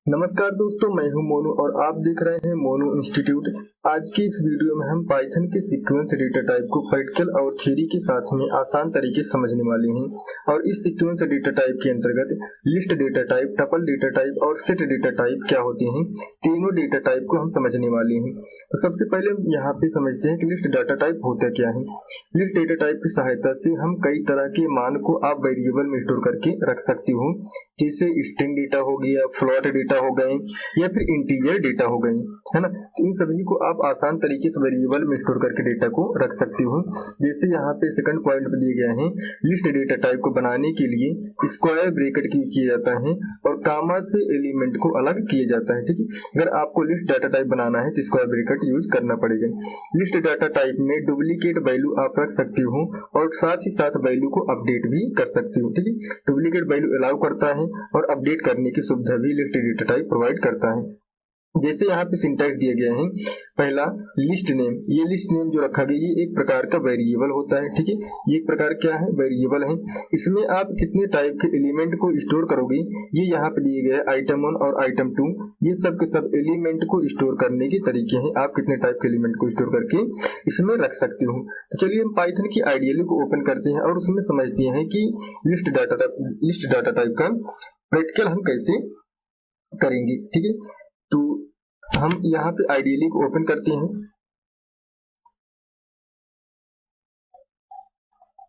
नमस्कार दोस्तों, मैं हूं मोनू और आप देख रहे हैं मोनू इंस्टीट्यूट। आज की इस वीडियो में हम पाइथन के सीक्वेंस डेटा टाइप को प्रैक्टिकल और थ्योरी के साथ में आसान तरीके से समझने वाले हैं। और इस सीक्वेंस डेटा टाइप के अंतर्गत list data type, tuple data type और सेट डेटा टाइप क्या होते हैं, तीनों डेटा टाइप को हम समझने वाले हैं। तो सबसे पहले हम यहाँ पे समझते हैं कि लिस्ट डेटा टाइप होता क्या है। लिस्ट डेटा टाइप की सहायता से हम कई तरह के मान को आप वेरिएबल में स्टोर करके रख सकते हो, जैसे स्ट्रिंग डेटा हो गया, फ्लोट डेटा हो गए या फिर इंटीजर डेटा हो गए, है ना। इन सभी को आप आसान तरीके से वेरिएबल में स्टोर करके डेटा को रख सकते हो। जैसे यहाँ पे सेकंड पॉइंट पे दिए गए हैं, लिस्ट डेटा टाइप को बनाने के लिए स्क्वायर ब्रैकेट यूज किया जाता है और कामा से एलिमेंट को अलग किया जाता है। ठीक है, अगर आपको लिस्ट डाटा टाइप बनाना है तो स्क्वायर ब्रैकेट यूज करना पड़ेगा। लिस्ट डाटा टाइप में डुप्लीकेट वैल्यू आप रख सकते हो और साथ ही साथ वैल्यू को अपडेट भी कर सकते हो। ठीक है, डुप्लीकेट वैल्यू अलाउ करता है और अपडेट करने की सुविधा भी लिस्ट डेटा टाइप प्रोवाइड करता है। जैसे यहाँ पे सिंटैक्स दिया गया है, पहला लिस्ट नेम, ये लिस्ट नेम जो रखा गया ये एक प्रकार का वेरिएबल होता है। ठीक है, ये एक प्रकार क्या है, वेरिएबल है। इसमें आप कितने टाइप के एलिमेंट को स्टोर करोगे ये यहाँ पे दिए गए आइटम 1 और आइटम 2, ये सब के सब एलिमेंट को स्टोर करने के तरीके हैं। आप कितने टाइप के एलिमेंट को स्टोर करके इसमें रख सकते हो। तो चलिए हम पाइथन की आइडियली को ओपन करते हैं और उसमें समझते हैं कि लिस्ट डाटा टाइप का प्रैक्टिकल हम कैसे करेंगे। ठीक है, तो हम यहाँ पे आइडियली को ओपन करते हैं।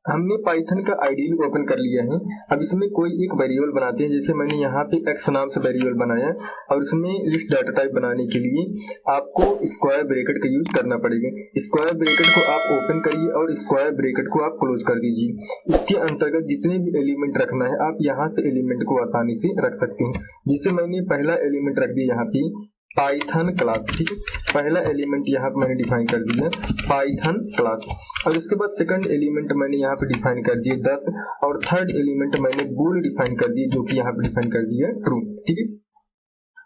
हमने पाइथन का आइडियली ओपन कर लिया है। अब इसमें कोई एक वेरिएबल बनाते हैं। जैसे मैंने यहाँ पे x नाम से वेरिएबल बनाया और इसमें लिस्ट डाटा टाइप बनाने के लिए आपको स्क्वायर ब्रैकेट का यूज करना पड़ेगा। स्क्वायर ब्रैकेट को आप ओपन करिए और स्क्वायर ब्रैकेट को आप क्लोज कर दीजिए। इसके अंतर्गत जितने भी एलिमेंट रखना है आप यहाँ से एलिमेंट को आसानी से रख सकते हैं। जैसे मैंने पहला एलिमेंट रख दिया यहाँ पे पाइथन क्लास। ठीक है, पहला एलिमेंट यहाँ पे मैंने डिफाइन कर दिया पाइथन क्लास और इसके बाद सेकंड एलिमेंट मैंने यहाँ पे डिफाइन कर दिया 10 और थर्ड एलिमेंट मैंने बूल डिफाइन कर दिया जो कि यहाँ पे डिफाइन कर दिया ट्रू। ठीक है,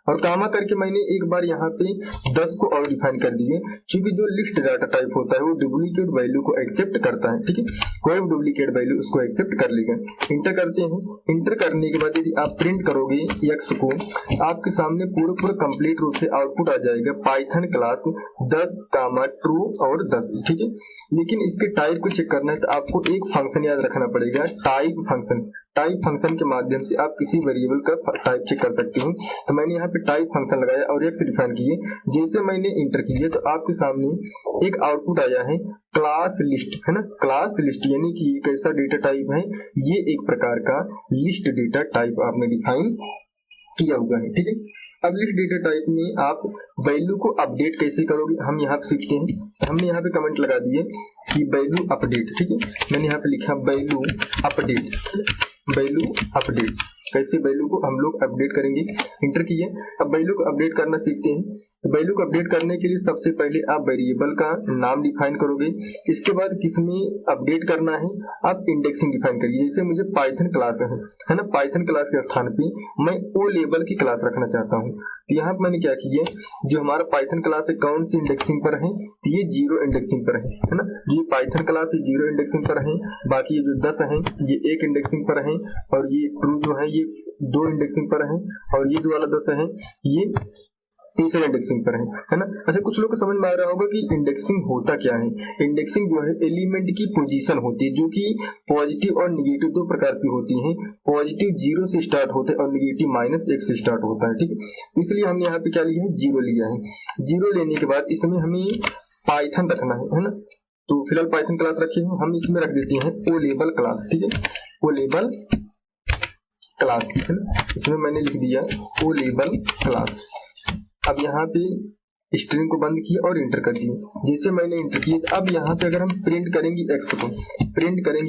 और कामा करके मैंने एक बार यहाँ पे 10 को और डिफाइन कर दिए, क्योंकि जो लिस्ट डाटा टाइप होता है वो डुप्लीकेट वैल्यू को एक्सेप्ट करता है। ठीक है, कोई भी डुप्लीकेट वैल्यू उसको एक्सेप्ट कर लेगा। इंटर करते हैं। इंटर करने के बाद यदि आप प्रिंट करोगे x को, आपके सामने पूरा कंप्लीट रूप से आउटपुट आ जाएगा पाइथन क्लास 10 कामा ट्रू और 10। ठीक है, लेकिन इसके टाइप को चेक करना है तो आपको एक फंक्शन याद रखना पड़ेगा, टाइप फंक्शन। टाइप फंक्शन के माध्यम से आप किसी वेरिएबल का टाइप चेक कर सकते हो। तो मैंने यहाँ पे टाइप फंक्शन लगाया और x डिफाइन किए। जैसे मैंने इंटर किया तो आपके सामने एक आउटपुट आया है क्लास लिस्ट, है ना। क्लास लिस्ट यानी कि कैसा डेटा टाइप है, ये एक प्रकार का लिस्ट डेटा टाइप आपने डिफाइन किया हुआ है। ठीक है, अब लिस्ट डेटा टाइप में आप वैल्यू को अपडेट कैसे करोगे हम यहाँ पे सीखते हैं। हमने यहाँ पे कमेंट लगा दिए कि वैल्यू अपडेट। ठीक है, मैंने यहाँ पे लिखा वैल्यू अपडेट। वैल्यू अपडेट, कैसे वैल्यू को हम लोग अपडेट करेंगे। इंटर किए, अब वैल्यू को अपडेट करना सीखते हैं। वैल्यू को अपडेट करने के लिए सबसे पहले आप वेरिएबल का नाम डिफाइन करोगे। इसके बाद किसमें अपडेट करना है आप इंडेक्सिंग डिफाइन करिए। जैसे मुझे पाइथन क्लास है ना, पाइथन क्लास के स्थान पे मैं ओ लेवल की क्लास रखना चाहता हूँ। तो यहाँ पे मैंने क्या किया, जो हमारा पाइथन क्लास है कौन सी इंडेक्सिंग पर है, तो ये 0 इंडेक्सिंग पर है ना। ये पाइथन क्लास है 0 इंडेक्सिंग पर है, बाकी ये जो 10 है ये 1 इंडेक्सिंग पर है और ये ट्रू जो है ये 2 इंडेक्सिंग पर है और ये जो वाला 10 है ये तीसरे इंडेक्सिंग पर है ना। अच्छा, कुछ लोग को समझ में आ रहा होगा कि इंडेक्सिंग होता क्या है। इंडेक्सिंग जो है एलिमेंट की पोजीशन होती है, जो कि पॉजिटिव और निगेटिव दो प्रकार से होती है। पॉजिटिव 0 से स्टार्ट होते हैं और निगेटिव -1 से स्टार्ट होता है। ठीक है, इसलिए हमने यहाँ पे क्या लिया है, 0 लिया है। 0 लेने के बाद इसमें हमें पाइथन रखना है ना। तो फिलहाल पाइथन क्लास रखे हैं, हम इसमें रख देते हैं ओ लेवल क्लास। ठीक है, ओ लेवल क्लास, है ना। इसमें मैंने लिख दिया ओ लेवल क्लास। अब यहाँ पे स्ट्रिंग को बंद किया और इंटर कर दिए। जैसे मैंने इंटर किया, अब यहाँ पे अगर हम प्रिंट करेंगे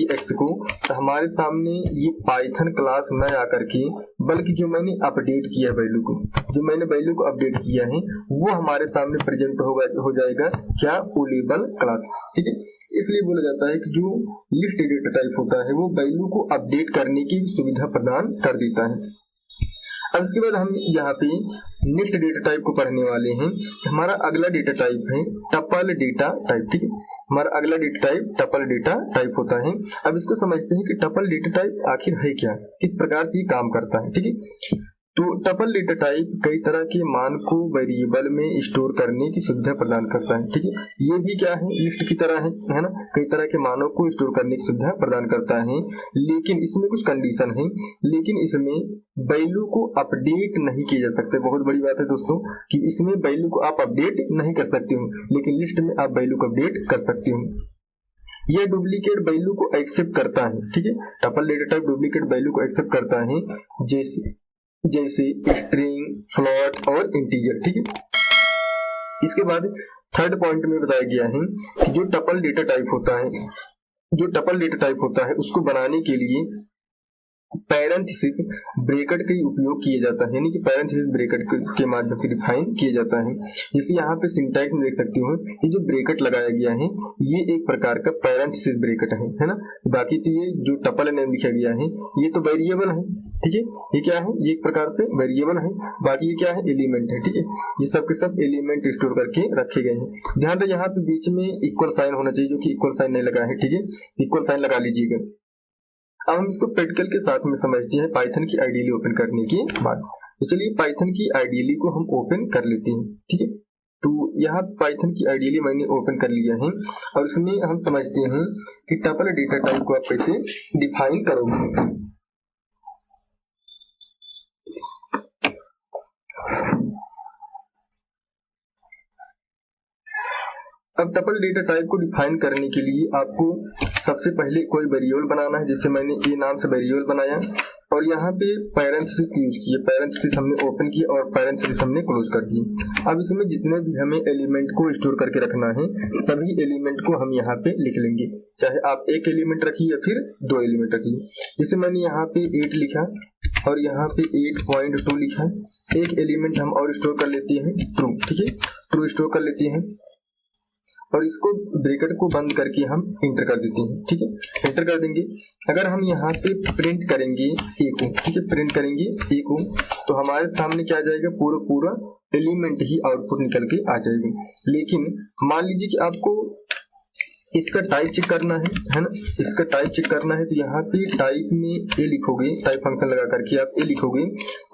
x को, तो हमारे सामने ये पाइथन क्लास न आकर के, बल्कि जो मैंने अपडेट किया वैल्यू को, जो मैंने वैल्यू को अपडेट किया है वो हमारे सामने प्रेजेंट हो जाएगा क्या, ओ लेवल क्लास। ठीक है, इसलिए बोला जाता है कि जो लिस्ट डेटा टाइप होता है वो वैल्यू को अपडेट करने की सुविधा प्रदान कर देता है। अब इसके बाद हम यहाँ पे नेक्स्ट डेटा टाइप को पढ़ने वाले हैं। हमारा अगला डेटा टाइप है टपल डेटा टाइप। ठीक है, हमारा अगला data type tuple data type होता है। अब इसको समझते हैं कि टपल डेटा टाइप आखिर है क्या, किस प्रकार से ये काम करता है। ठीक है, तो टपल डेटा टाइप कई तरह के मान को वेरिएबल में स्टोर करने की सुविधा प्रदान करता है। ठीक है, ये भी क्या है, लिस्ट की तरह है ना, कई तरह के मानों को स्टोर करने की सुविधा प्रदान करता है। लेकिन इसमें कुछ कंडीशन है, लेकिन इसमें वैल्यू को अपडेट नहीं किया जा सकता। बहुत बड़ी बात है दोस्तों कि इसमें वैल्यू को आप अपडेट नहीं कर सकते हो, लेकिन लिस्ट में आप वैल्यू को अपडेट कर सकते हो। यह डुप्लीकेट वैल्यू को एक्सेप्ट करता है। ठीक है, tuple data type duplicate value को एक्सेप्ट करता है, जैसे स्ट्रिंग, फ्लोट और इंटीजर। ठीक है, इसके बाद थर्ड पॉइंट में बताया गया है कि जो टपल डेटा टाइप होता है उसको बनाने के लिए पैरेंथेसिस ब्रैकेट का उपयोग किया जाता है, यानी कि पैरेंथेसिस ब्रैकेट के माध्यम से डिफाइन किया जाता है। जैसे यहाँ पे सिंटैक्स में देख सकते हो, ये जो ब्रैकेट लगाया गया है ये एक प्रकार का पैरेंथेसिस ब्रैकेट है ना। बाकी तो ये जो टपल नेम लिखा गया है ये तो वेरिएबल है। ठीक है, ये क्या है, ये एक प्रकार से वेरिएबल है। बाकी ये क्या है, एलिमेंट है। ठीक है, ये सब के सब एलिमेंट स्टोर करके रखे गए हैं। ध्यान रहे यहाँ पे बीच में इक्वल साइन होना चाहिए, जो कि इक्वल साइन नहीं लगा है। ठीक है, इक्वल साइन लगा लीजिएगा। अब हम इसको प्रैक्टिकल के साथ में समझते हैं पाइथन की आईडीएल ओपन करने के बाद। तो चलिए पाइथन की आईडीएल को हम ओपन कर लेते हैं। ठीक है, तो यहाँ पाइथन की आईडीएल मैंने ओपन कर लिया है और इसमें हम समझते हैं कि टपल डेटा टाइप को आप कैसे डिफाइन करोगे। अब टपल डेटा टाइप को डिफाइन करने के लिए आपको सबसे पहले कोई वेरिएबल बनाना है। जैसे मैंने ए नाम से वेरिएबल बनाया और यहाँ पे पैरेंथेसिस यूज किए, पैरेंथेसिस हमने ओपन किए और पैरेंथेसिस हमने क्लोज कर दिए। अब इसमें जितने भी हमें एलिमेंट को स्टोर करके रखना है सभी एलिमेंट को हम यहाँ पे लिख लेंगे, चाहे आप एक एलिमेंट रखिए या फिर दो एलिमेंट रखिए। जैसे मैंने यहाँ पे 8 लिखा और यहाँ पे 8.2 लिखा। एक एलिमेंट हम और स्टोर कर लेते हैं ट्रू। ठीक है, ट्रू स्टोर कर लेते हैं और इसको ब्रैकेट को बंद करके हम इंटर कर देते हैं। ठीक है, इंटर कर देंगे। अगर हम यहाँ पे प्रिंट करेंगे ए को, ठीक है, प्रिंट करेंगे ए को, तो हमारे सामने क्या आ जाएगा, पूरा एलिमेंट ही आउटपुट निकल के आ जाएगा। लेकिन मान लीजिए कि आपको इसका टाइप चेक करना है ना, इसका टाइप चेक करना है तो यहाँ पे टाइप में ए लिखोगे, टाइप फंक्शन लगा करके आप ए लिखोगे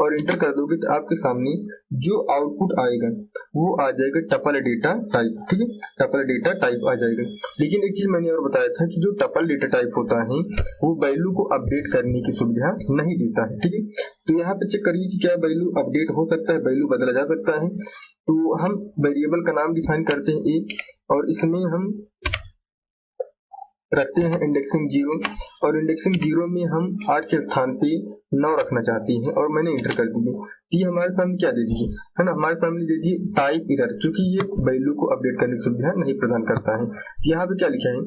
और इंटर कर दोगे तो आपके सामने जो आउटपुट आएगा वो आ जाएगा टपल डेटा टाइप। ठीक है, टपल डेटा टाइप आ जाएगा। लेकिन एक चीज मैंने और बताया था कि जो टपल डेटा टाइप होता है वो वैल्यू को अपडेट करने की सुविधा नहीं देता है। ठीक है, तो यहाँ पे चेक करिए कि क्या वैल्यू अपडेट हो सकता है, वैल्यू बदला जा सकता है। तो हम वेरिएबल का नाम डिफाइन करते हैं ए और इसमें हम रखते हैं इंडेक्सिंग 0 और इंडेक्सिंग 0 में हम 8 के स्थान पे 9 रखना चाहते हैं और मैंने इंटर कर दिए। तो ये हमारे सामने क्या दे दिए है ना, हमारे सामने दे दिए टाइप एरर, क्योंकि ये वैल्यू को अपडेट करने की सुविधा नहीं प्रदान करता है। तो यहाँ पे क्या लिखा है,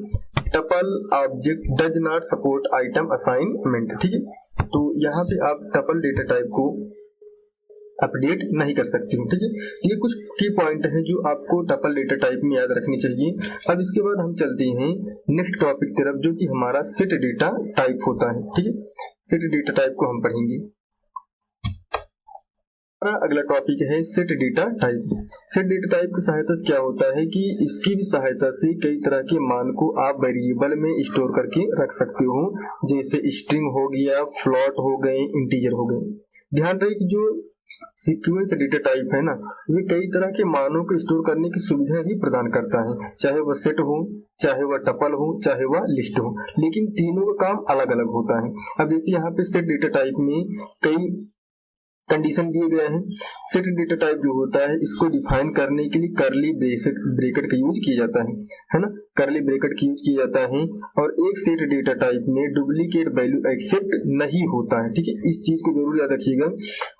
tuple object does not support item assignment. ठीक है, तो यहाँ पे आप टपल डेटा टाइप को अपडेट नहीं कर सकती हूँ। ठीक है, ये कुछ की पॉइंट है जो आपको टपल डेटा टाइप में याद रखनी चाहिए। अब इसके बाद हम चलते हैं नेक्स्ट टॉपिक तरफ, जो कि हमारा सेट डेटा टाइप होता है। ठीक है, सेट डेटा टाइप को हम पढ़ेंगे। अगला टॉपिक है set data type. Set data type की सहायता से क्या होता है कि इसकी भी सहायता से कई तरह के मान को आप वेरिएबल में स्टोर करके रख सकते हो, जैसे स्ट्रिंग हो गया, फ्लोट हो गए, इंटीजर हो गए। ध्यान रहे कि जो सीक्वेंस डेटा टाइप है ना, ये कई तरह के मानों को स्टोर करने की सुविधा ही प्रदान करता है, चाहे वह सेट हो, चाहे वह टपल हो, चाहे वह लिस्ट हो, लेकिन तीनों का काम अलग अलग होता है। अब जैसे यहाँ पे सेट डेटा टाइप में कई कंडीशन दिए गए हैं। सेट डेटा टाइप जो होता है इसको डिफाइन करने के लिए करली ब्रैकेट का यूज किया जाता है ना, करली ब्रैकेट का यूज किया जाता है। और एक सेट डेटा टाइप में डुप्लीकेट वैल्यू एक्सेप्ट नहीं होता है। ठीक है, इस चीज को जरूर याद रखिएगा।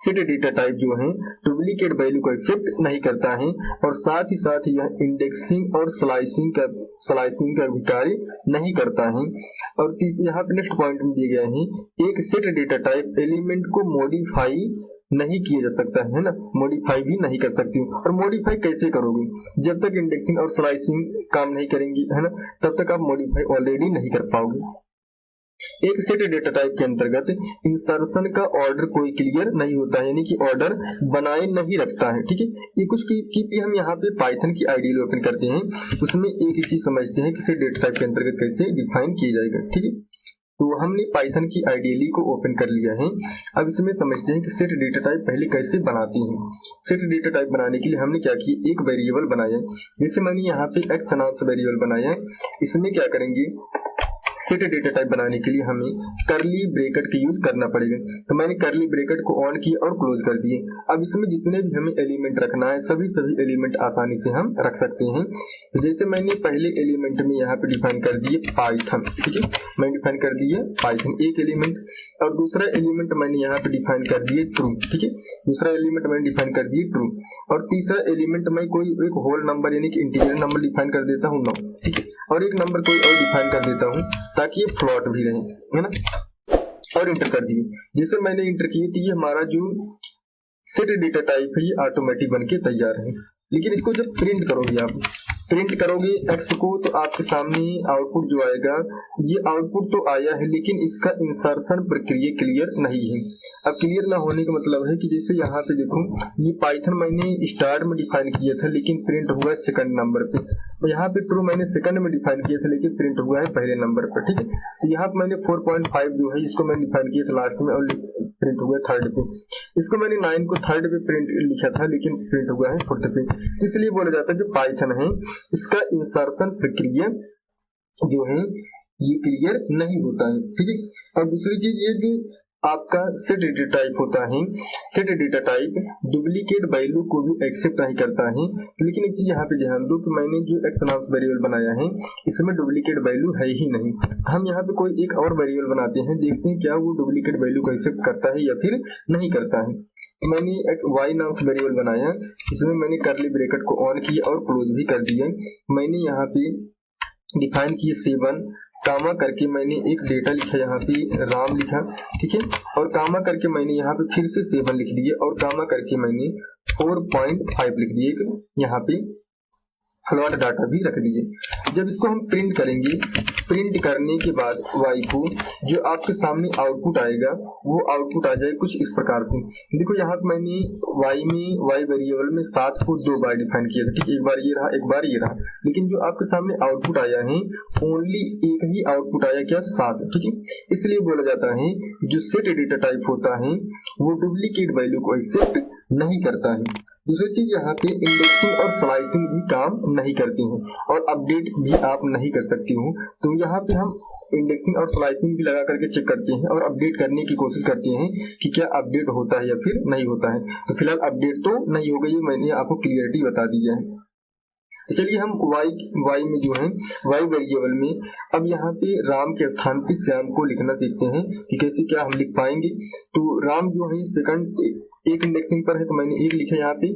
सेट डेटा टाइप जो है डुप्लीकेट वैल्यू को एक्सेप्ट नहीं करता है और साथ ही यह इंडेक्सिंग और स्लाइसिंग का भी कार्य नहीं करता है। और यहाँ पे नेक्स्ट पॉइंट में दिए गए हैं, एक सेट डेटा टाइप एलिमेंट को मॉडिफाई नहीं किया जा सकता है ना, मॉडिफाई भी नहीं कर सकती। और मॉडिफाई कैसे करोगे, जब तक इंडेक्सिंग और स्लाइसिंग काम नहीं करेंगी है ना, तब तक आप मॉडिफाई ऑलरेडी नहीं कर पाओगे। एक सेट डेटा टाइप के अंतर्गत इंसर्शन का ऑर्डर कोई क्लियर नहीं होता है, यानी कि ऑर्डर बनाए नहीं रखता है। ठीक है, ये कुछ की हम यहाँ पे पाइथन की आईडीएल ओपन करते हैं, उसमें एक ही चीज समझते हैं कि सेट डेटा टाइप के अंतर्गत कैसे डिफाइन किया जाएगा। ठीक है, तो हमने पाइथन की आईडीएलई को ओपन कर लिया है। अब इसमें समझते हैं कि सेट डेटा टाइप पहले कैसे बनाती हैं। सेट डेटा टाइप बनाने के लिए हमने क्या किया, एक वेरिएबल बनाया। जैसे मैंने यहाँ पे एक्स नाम से वेरिएबल बनाया, इसमें क्या करेंगे, सेट डेटा टाइप बनाने के लिए हमें करली ब्रैकेट का यूज करना पड़ेगा। तो मैंने करली ब्रैकेट को ऑन किया और क्लोज कर दिए। अब इसमें जितने भी हमें एलिमेंट रखना है सभी एलिमेंट आसानी से हम रख सकते हैं। तो जैसे मैंने पहले एलिमेंट में यहाँ पे डिफाइन कर दिए पाइथन, ठीक है, मैंने डिफाइन कर दिया पाइथन एक एलिमेंट, और दूसरा एलिमेंट मैंने यहाँ पे डिफाइन कर दिए ट्रू, ठीक है, दूसरा एलिमेंट मैंने डिफाइन कर दिए ट्रू, और तीसरा एलिमेंट मैं कोई एक होल नंबर यानी कि इंटीजर नंबर डिफाइन कर देता हूँ 9, ठीक है, और एक नंबर कोई और डिफाइन कर देता हूँ ताकि ये फ्लॉट भी रहे, है ना, और इंटर कर दिए। जैसे मैंने इंटर किए तो ये हमारा जो सेट डेटा टाइप है ये ऑटोमेटिक बनके तैयार है। लेकिन इसको जब प्रिंट करोगे, आप प्रिंट करोगे एक्स को, तो आपके सामने आउटपुट जो आएगा, ये आउटपुट तो आया है लेकिन इसका इंसर्शन प्रक्रिया क्लियर नहीं है। अब क्लियर ना होने का मतलब है कि जैसे यहाँ पे देखो, ये पाइथन मैंने स्टार्ट में डिफाइन किया था लेकिन प्रिंट हुआ है सेकंड नंबर पे, यहाँ पे ट्रू मैंने सेकंड में डिफाइन किया था लेकिन प्रिंट हुआ है पहले नंबर पर, ठीक है। तो यहाँ पे मैंने 4.5 जो है इसको मैंने डिफाइन किया था लास्ट में और प्रिंट हुआ है थर्ड पे। इसको मैंने 9 को थर्ड पे प्रिंट लिखा था लेकिन प्रिंट हुआ है फोर्थ पे। इसलिए बोला जाता है जो पाइथन है इसका इंसर्शन प्रक्रिया जो है ये क्लियर नहीं होता है, ठीक है। और दूसरी चीज ये जो आपका सेट डेटा टाइप होता है, set data type duplicate value को भी एक्सेप्ट नहीं करता है। लेकिन एक चीज यहाँ पे ध्यान दो कि मैंने जो एक्स नाम से वेरिएबल बनाया है इसमें डुप्लीकेट वैल्यू है ही नहीं। हम यहाँ पे कोई एक और वेरिएबल बनाते हैं, देखते हैं क्या वो डुप्लीकेट वैल्यू को एक्सेप्ट करता है या फिर नहीं करता है। मैंने एक वाई नाम से वेरिएबल बनाया, इसमें मैंने करली ब्रैकेट को ऑन किया और क्लोज भी कर दिया। मैंने यहाँ पे डिफाइन किए 7 कामा करके मैंने एक डेटा लिखा, यहाँ पे राम लिखा, ठीक है, और कामा करके मैंने यहाँ पे फिर से 7 लिख दिए और कामा करके मैंने 4.5 लिख दिए, यहाँ पे फ्लॉट डाटा भी रख दिए। जब इसको हम प्रिंट करेंगे, प्रिंट करने के बाद y को जो आपके सामने आउटपुट आएगा वो आउटपुट आ जाए कुछ इस प्रकार से। देखो यहाँ पे मैंने y वेरिएबल में 7 को 2 बार डिफाइन किया था, ठीक है, एक बार ये रहा एक बार ये रहा, लेकिन जो आपके सामने आउटपुट आया है ओनली एक ही आउटपुट आया, क्या 7, ठीक है। इसलिए बोला जाता है जो सेट डेटा टाइप होता है वो डुप्लीकेट वैल्यू को एक्सेप्ट नहीं करता है। दूसरी चीज यहाँ पे इंडेक्सिंग और स्लाइसिंग भी काम नहीं करती हैं और अपडेट भी आप नहीं कर सकती हो। तो यहाँ पे हम इंडेक्सिंग और स्लाइसिंग भी लगा करके चेक करते हैं और अपडेट करने की कोशिश करते हैं कि क्या अपडेट होता है या फिर नहीं होता है। तो फिलहाल अपडेट तो नहीं होगा, ये मैंने आपको क्लियरिटी बता दी है। तो चलिए हम y में जो है y वेरिएबल में अब यहाँ पे राम के स्थान पे श्याम को लिखना सीखते हैं कि कैसे क्या हम लिख पाएंगे। तो राम जो है सेकंड एक इंडेक्सिंग पर है तो मैंने 1 लिखा यहाँ पे,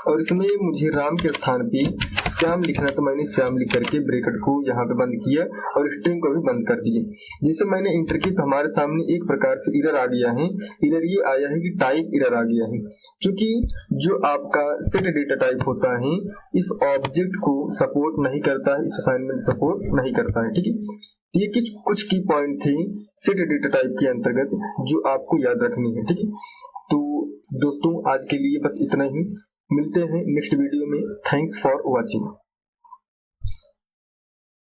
और इसमें मुझे राम के स्थान पे श्याम लिखना तो मैंने श्याम लिख करके ब्रैकेट को यहाँ पे बंद किया और स्ट्रिंग को भी बंद कर दिए। जैसे मैंने इंटर की तो हमारे सामने एक प्रकार से एरर आ गया है। एरर ये आया है कि टाइप एरर आ गया है, क्योंकि जो आपका सेट डेटा टाइप होता है इस ऑब्जेक्ट को सपोर्ट नहीं करता है, इस असाइनमेंट सपोर्ट नहीं करता है, ठीक है। ये कुछ की पॉइंट थे सेट डेटा टाइप के अंतर्गत जो आपको याद रखनी है, ठीक है। तो दोस्तों आज के लिए बस इतना ही, मिलते हैं नेक्स्ट वीडियो में। Thanks for watching.